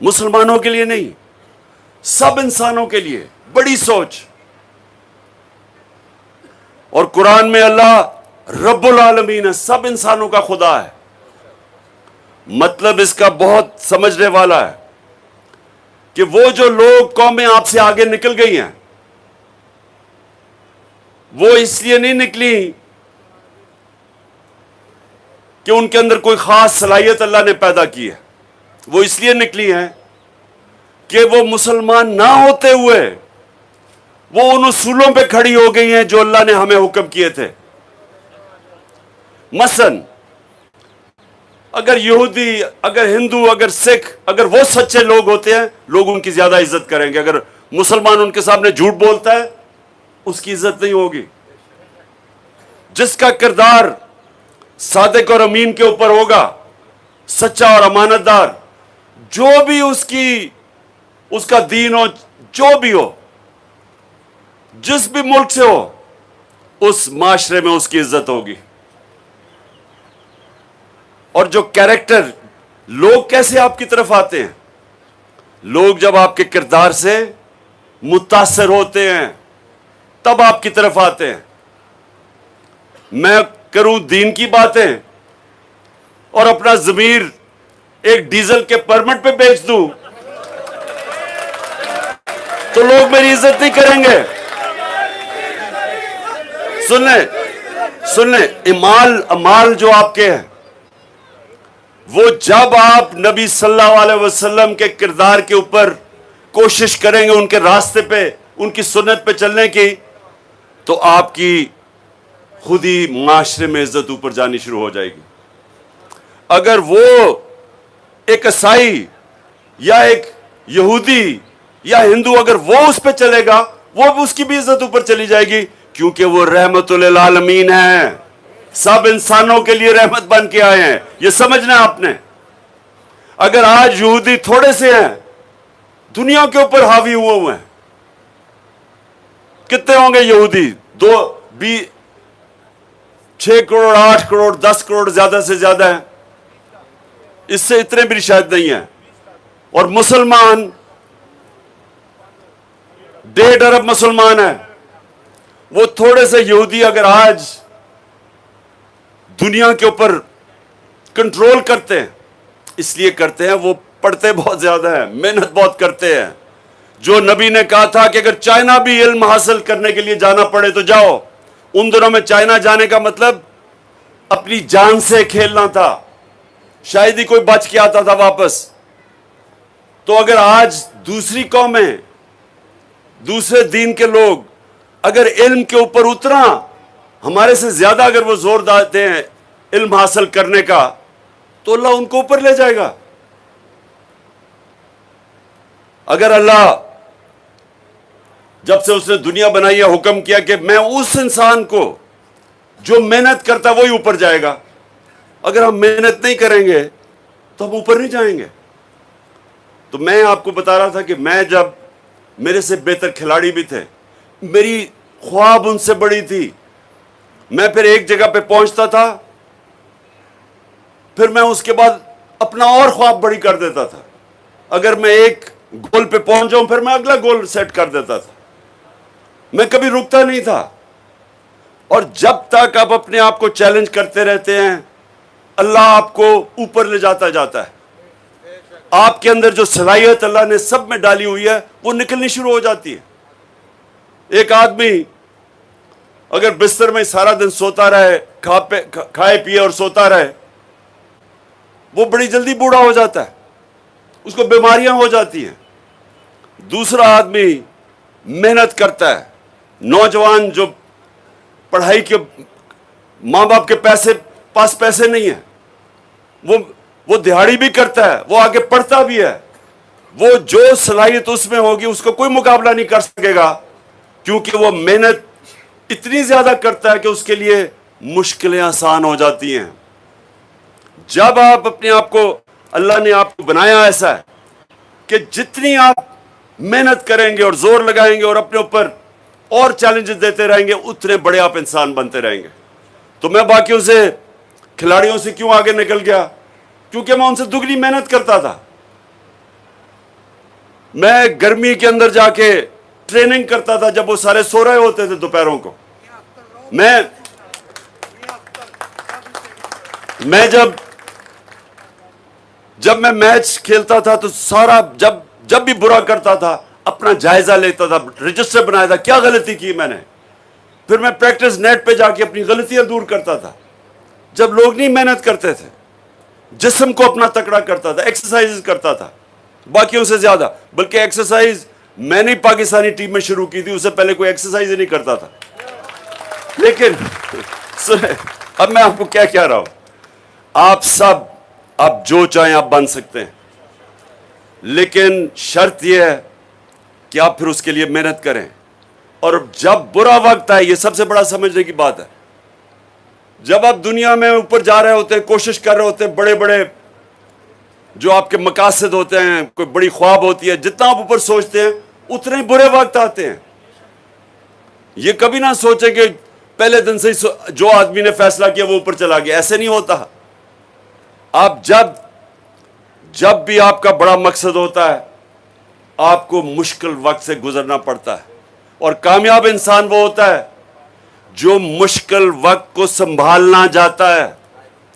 مسلمانوں کے لیے نہیں, سب انسانوں کے لیے. بڑی سوچ. اور قرآن میں اللہ رب العالمین ہے, سب انسانوں کا خدا ہے. مطلب اس کا بہت سمجھنے والا ہے کہ وہ جو لوگ قومیں آپ سے آگے نکل گئی ہیں, وہ اس لیے نہیں نکلی کہ ان کے اندر کوئی خاص صلاحیت اللہ نے پیدا کی ہے. وہ اس لیے نکلی ہیں کہ وہ مسلمان نہ ہوتے ہوئے وہ ان اصولوں پہ کھڑی ہو گئی ہیں جو اللہ نے ہمیں حکم کیے تھے. مثلاً اگر یہودی, اگر ہندو, اگر سکھ, اگر وہ سچے لوگ ہوتے ہیں, لوگ ان کی زیادہ عزت کریں گے. اگر مسلمان ان کے سامنے جھوٹ بولتا ہے, اس کی عزت نہیں ہوگی. جس کا کردار صادق اور امین کے اوپر ہوگا, سچا اور امانت دار, جو بھی اس کا دین ہو, جو بھی ہو, جس بھی ملک سے ہو, اس معاشرے میں اس کی عزت ہوگی. اور جو کیریکٹر, لوگ کیسے آپ کی طرف آتے ہیں؟ لوگ جب آپ کے کردار سے متاثر ہوتے ہیں تب آپ کی طرف آتے ہیں. میں کروں دین کی باتیں اور اپنا ضمیر ایک ڈیزل کے پرمٹ پہ بیچ دوں تو لوگ میری عزت نہیں کریں گے. سن لیں, امال جو آپ کے ہیں, وہ جب آپ نبی صلی اللہ علیہ وسلم کے کردار کے اوپر کوشش کریں گے, ان کے راستے پہ, ان کی سنت پہ چلنے کی, تو آپ کی خود ہی معاشرے میں عزت اوپر جانی شروع ہو جائے گی. اگر وہ ایک عیسائی یا ایک یہودی یا ہندو, اگر وہ اس پہ چلے گا, وہ اس کی بھی عزت اوپر چلی جائے گی, کیونکہ وہ رحمت للعالمین ہیں, سب انسانوں کے لیے رحمت بن کے آئے ہیں. یہ سمجھنا آپ نے. اگر آج یہودی تھوڑے سے ہیں, دنیا کے اوپر حاوی ہوئے ہیں, کتنے ہوں گے یہودی؟ 6 کروڑ, 8 کروڑ, 10 کروڑ زیادہ سے زیادہ ہیں, اس سے اتنے بھی شاید نہیں ہیں. اور مسلمان 1.5 ارب مسلمان ہیں. وہ تھوڑے سے یہودی اگر آج دنیا کے اوپر کنٹرول کرتے ہیں, اس لیے کرتے ہیں وہ پڑھتے بہت زیادہ ہیں, محنت بہت کرتے ہیں. جو نبی نے کہا تھا کہ اگر چائنا بھی علم حاصل کرنے کے لیے جانا پڑے تو جاؤ, ان دنوں میں چائنا جانے کا مطلب اپنی جان سے کھیلنا تھا, شاید ہی کوئی بچ کے آتا تھا واپس. تو اگر آج دوسری قومیں, دوسرے دین کے لوگ اگر علم کے اوپر اترا, ہمارے سے زیادہ اگر وہ زور دیتے ہیں علم حاصل کرنے کا, تو اللہ ان کو اوپر لے جائے گا. اگر اللہ جب سے اس نے دنیا بنائی ہے حکم کیا کہ میں اس انسان کو جو محنت کرتا وہی اوپر جائے گا, اگر ہم محنت نہیں کریں گے تو ہم اوپر نہیں جائیں گے. تو میں آپ کو بتا رہا تھا کہ میں جب, میرے سے بہتر کھلاڑی بھی تھے, میری خواب ان سے بڑی تھی, میں پھر ایک جگہ پہ پہنچتا تھا, پھر میں اس کے بعد اپنا اور خواب بڑی کر دیتا تھا. اگر میں ایک گول پہ پہنچ جاؤں پھر میں اگلا گول سیٹ کر دیتا تھا. میں کبھی رکتا نہیں تھا. اور جب تک آپ اپنے آپ کو چیلنج کرتے رہتے ہیں, اللہ آپ کو اوپر لے جاتا ہے. آپ کے اندر جو صلاحیت اللہ نے سب میں ڈالی ہوئی ہے وہ نکلنی شروع ہو جاتی ہے. ایک آدمی اگر بستر میں سارا دن سوتا رہے, کھائے پیے اور سوتا رہے, وہ بڑی جلدی بوڑھا ہو جاتا ہے, اس کو بیماریاں ہو جاتی ہیں. دوسرا آدمی محنت کرتا ہے, نوجوان جو پڑھائی کے, ماں باپ کے پاس پیسے نہیں ہیں, وہ دہاڑی بھی کرتا ہے, وہ آگے پڑھتا بھی ہے, وہ جو صلاحیت اس میں ہوگی اس کو کوئی مقابلہ نہیں کر سکے گا, کیونکہ وہ محنت اتنی زیادہ کرتا ہے کہ اس کے لیے مشکلیں آسان ہو جاتی ہیں. جب آپ اپنے آپ کو, اللہ نے آپ کو بنایا ایسا ہے کہ جتنی آپ محنت کریں گے اور زور لگائیں گے اور اپنے اوپر اور چیلنجز دیتے رہیں گے, اتنے بڑے آپ انسان بنتے رہیں گے. تو میں باقیوں سے, کھلاڑیوں سے کیوں آگے نکل گیا؟ کیونکہ میں ان سے دگنی محنت کرتا تھا. میں گرمی کے اندر جا کے ٹریننگ کرتا تھا جب وہ سارے سو رہے ہوتے تھے دوپہروں کو. میں جب میں میچ کھیلتا تھا تو سارا جب بھی برا کرتا تھا اپنا جائزہ لیتا تھا, رجسٹر بنایا تھا کیا غلطی کی میں نے, پھر میں پریکٹس نیٹ پہ جا کے اپنی غلطیاں دور کرتا تھا. جب لوگ نہیں محنت کرتے تھے, جسم کو اپنا تکڑا کرتا تھا, ایکسرسائز کرتا تھا باقیوں سے زیادہ, بلکہ ایکسرسائز میں نے پاکستانی ٹیم میں شروع کی تھی, اس سے پہلے کوئی ایکسرسائز ہی نہیں کرتا تھا. لیکن سنیں, اب میں آپ کو کیا کہہ رہا ہوں, آپ جو چاہیں آپ بن سکتے ہیں, لیکن شرط یہ ہے کہ آپ پھر اس کے لیے محنت کریں. اور جب برا وقت آئے, یہ سب سے بڑا سمجھنے کی بات ہے, جب آپ دنیا میں اوپر جا رہے ہوتے ہیں, کوشش کر رہے ہوتے ہیں, بڑے بڑے جو آپ کے مقاصد ہوتے ہیں, کوئی بڑی خواب ہوتی ہے, جتنا آپ اوپر سوچتے ہیں اتنے ہی برے وقت آتے ہیں. یہ کبھی نہ سوچیں کہ پہلے دن سے جو آدمی نے فیصلہ کیا وہ اوپر چلا گیا, ایسے نہیں ہوتا. آپ جب بھی آپ کا بڑا مقصد ہوتا ہے آپ کو مشکل وقت سے گزرنا پڑتا ہے, اور کامیاب انسان وہ ہوتا ہے جو مشکل وقت کو سنبھالنا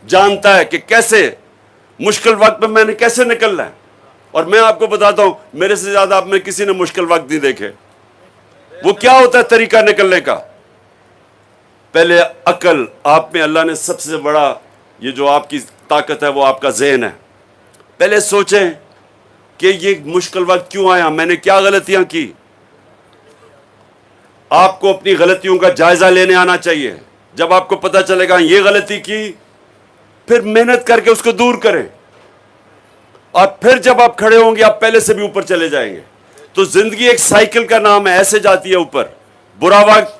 جانتا ہے کہ کیسے مشکل وقت میں نے کیسے نکلنا ہے. اور میں آپ کو بتاتا ہوں, میرے سے زیادہ آپ میں کسی نے مشکل وقت نہیں دیکھے. وہ کیا ہوتا ہے طریقہ نکلنے کا؟ پہلے عقل, آپ میں اللہ نے سب سے بڑا یہ جو آپ کی طاقت ہے وہ آپ کا ذہن ہے. پہلے سوچیں کہ یہ مشکل وقت کیوں آیا, میں نے کیا غلطیاں کی. آپ کو اپنی غلطیوں کا جائزہ لینے آنا چاہیے. جب آپ کو پتہ چلے گا یہ غلطی کی, پھر محنت کر کے اس کو دور کریں, اور پھر جب آپ کھڑے ہوں گے آپ پہلے سے بھی اوپر چلے جائیں گے. تو زندگی ایک سائیکل کا نام ہے, ایسے جاتی ہے اوپر. برا وقت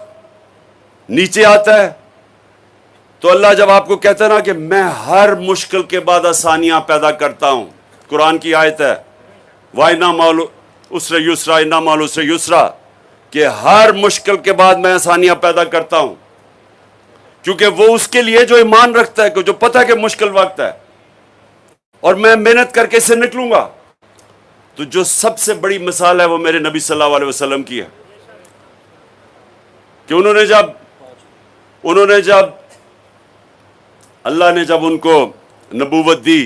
نیچے آتا ہے, تو اللہ جب آپ کو کہتا ہے نا کہ میں ہر مشکل کے بعد آسانیاں پیدا کرتا ہوں, قرآن کی آیت ہے وَإِنَّ مَعَ الْعُسْرِ يُسْرًا إِنَّ مَعَ الْعُسْرِ يُسْرًا, کہ ہر مشکل کے بعد میں آسانیاں پیدا کرتا ہوں. کیونکہ وہ اس کے لیے جو ایمان رکھتا ہے, جو پتہ ہے کہ مشکل وقت ہے اور میں محنت کر کے اس سے نکلوں گا. تو جو سب سے بڑی مثال ہے وہ میرے نبی صلی اللہ علیہ وسلم کی ہے, کہ انہوں نے جب اللہ نے جب ان کو نبوت دی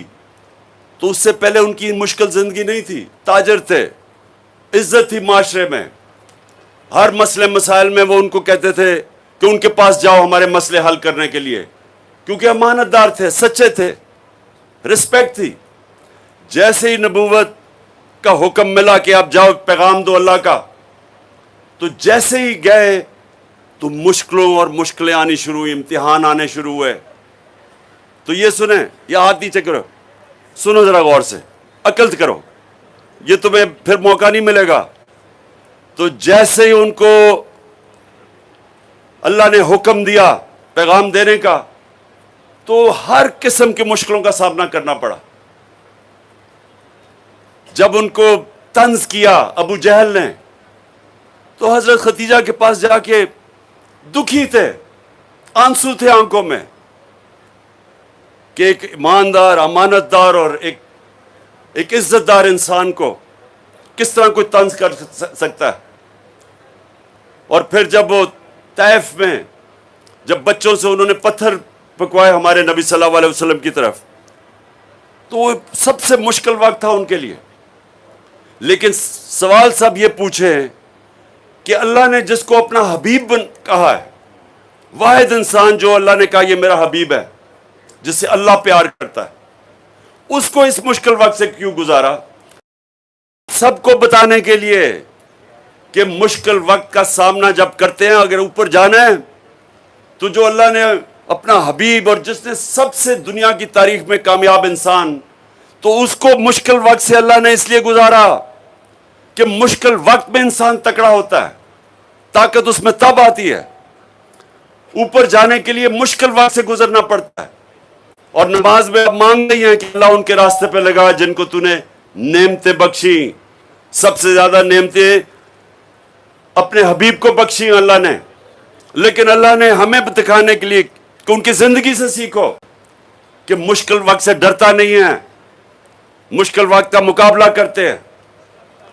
تو اس سے پہلے ان کی مشکل زندگی نہیں تھی. تاجر تھے, عزت تھی معاشرے میں, ہر مسئلے مسائل میں وہ ان کو کہتے تھے کہ ان کے پاس جاؤ ہمارے مسئلے حل کرنے کے لیے, کیونکہ امانت دار تھے, سچے تھے, رسپیکٹ تھی. جیسے ہی نبوت کا حکم ملا کہ آپ جاؤ پیغام دو اللہ کا, تو جیسے ہی گئے تو مشکلوں اور مشکلیں آنی شروع ہوئی, امتحان آنے شروع ہوئے. تو یہ سنیں, یہ ہاتھ نیچے کرو, سنو ذرا غور سے, عقل کرو, یہ تمہیں پھر موقع نہیں ملے گا. تو جیسے ہی ان کو اللہ نے حکم دیا پیغام دینے کا, تو ہر قسم کی مشکلوں کا سامنا کرنا پڑا. جب ان کو طنز کیا ابو جہل نے, تو حضرت خدیجہ کے پاس جا کے دکھی تھے, آنسو تھے آنکھوں میں, کہ ایک ایماندار, امانت دار اور ایک عزت دار انسان کو کس طرح کوئی طنز کر سکتا ہے. اور پھر جب وہ طائف میں جب بچوں سے انہوں نے پتھر پکوائے ہمارے نبی صلی اللہ علیہ وسلم کی طرف, تو وہ سب سے مشکل وقت تھا ان کے لیے. لیکن سوال سب یہ پوچھے کہ اللہ نے جس کو اپنا حبیب کہا ہے, واحد انسان جو اللہ نے کہا یہ میرا حبیب ہے, جس سے اللہ پیار کرتا ہے, اس کو اس مشکل وقت سے کیوں گزارا؟ سب کو بتانے کے لیے کہ مشکل وقت کا سامنا جب کرتے ہیں, اگر اوپر جانا ہے تو جو اللہ نے اپنا حبیب, اور جس نے سب سے دنیا کی تاریخ میں کامیاب انسان, تو اس کو مشکل وقت سے اللہ نے اس لیے گزارا کہ مشکل وقت میں انسان تکڑا ہوتا ہے, طاقت اس میں تب آتی ہے. اوپر جانے کے لیے مشکل وقت سے گزرنا پڑتا ہے. اور نماز میں اب مانگ رہی ہیں کہ اللہ ان کے راستے پہ لگا جن کو تو نے نعمتیں بخشی. سب سے زیادہ نعمتیں اپنے حبیب کو بخشی اللہ نے, لیکن اللہ نے ہمیں دکھانے کے لیے کہ ان کی زندگی سے سیکھو کہ مشکل وقت سے ڈرتا نہیں ہے, مشکل وقت کا مقابلہ کرتے ہیں.